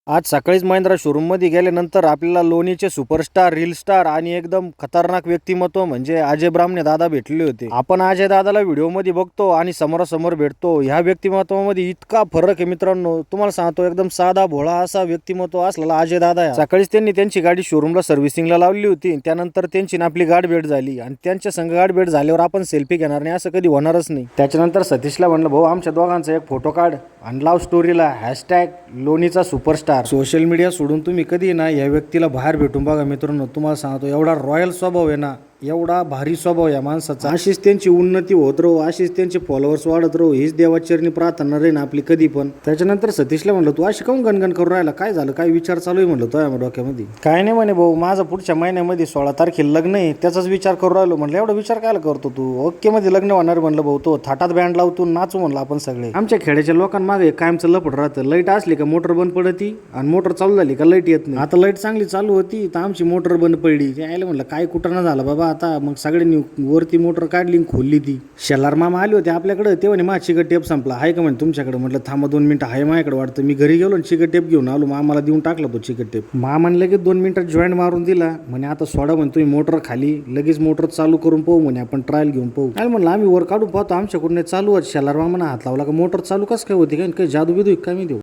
आज सकाळीच महिंद्रा शोरूममध्ये गेल्यानंतर आपल्याला लोणीचे सुपरस्टार, रील स्टार आणि एकदम खतरनाक व्यक्तिमत्व म्हणजे अजय ब्राह्मणे दादा भेटले होते. आपण अजय दादाला व्हिडिओमध्ये बघतो आणि समोरासमोर भेटतो. ह्या व्यक्तिमत्वामध्ये इतका फरक आहे मित्रांनो, तुम्हाला सांगतो. एकदम साधा भोळा असा व्यक्तिमत्व असलेला अजय दादा आहे. सकाळीच त्यांनी त्यांची गाडी शोरूमला सर्व्हिसिंगला लावली होती. त्यानंतर त्यांची आपली गाठ भेट झाली आणि त्यांच्या संग गाठ भेट झाल्यावर आपण सेल्फी घेणार नाही असं कधी होणारच नाही. त्याच्यानंतर सतीशला म्हणलं, भाऊ आमच्या दोघांचा एक फोटो काढ आणि लाव स्टोरीला #लोणीचा सुपरस्टार. सोशल मीडिया सोडून तुम्ही कधी ना या व्यक्तीला बाहेर भेटून बघा मित्रांनो. तुम्हाला सांगतो, एवढा रॉयल स्वभाव आहे ना, एवढा भारी स्वभाव या माणसाचा. अशीच त्यांची उन्नती होत राहो, अशीच त्यांचे फॉलोअर्स वाढत राहो, हीच देवाचरणी प्रार्थना राहील आपली कधी पण. त्याच्यानंतर सतीशला म्हणलं, तू अशी काऊन गणगण करून राहिला, काय झालं, काय विचार चालू आहे म्हणलं तो या डोक्यामध्ये. काय नाही म्हणे भाऊ, माझं पुढच्या महिन्यामध्ये 16 तारखेला लग्न आहे, त्याचाच विचार करून राहिलो. म्हणलं एवढा विचार काय करतो तू, ओके मध्ये लग्न होणार म्हणलं भाऊ. तो थाटात बँड लावतो, नाचू म्हणलं आपण सगळे. आमच्या खेड्याच्या लोकांमागे कायमचं लपड राहतं. लाईट असली का मोटर बंद पडती आणि मोटर चालू झाली का लाईट येत नाही. आता लाईट चांगली चालू होती तर आमची मोटर बंद पडली. यायला म्हणलं काय कुठं झालं बाबा आता. मग सगळे वरती मोटर काढली खोलली ती. शेलार मामा आले होते आपल्याकडे. ते म्हणे माझा चिकट टेप संपला, आहे का म्हणे तुमच्याकडे. म्हटलं थांबा 2 मिनिटं, आहे माझ्याकडे वाटतं. मी घरी गेलो आणि चिकट टेप घेऊन आलो. मामाला देऊन टाकला तो चिकट टेप. मामाने लगेच 2 मिनिटात जॉईंट मारून दिला. म्हणे आता सोडा म्हणे तुम्ही मोटर खाली, लगेच मोटर चालू करून पाहू म्हणे, आपण ट्रायल घेऊन पाहू. काय म्हणलं आम्ही वर काढून पाहतो, आमच्याकडून चालू आहे. शेलार मामाने हात लावला का मोटर चालू कसं काय होती, काय जादू बिदू काय मी देऊ.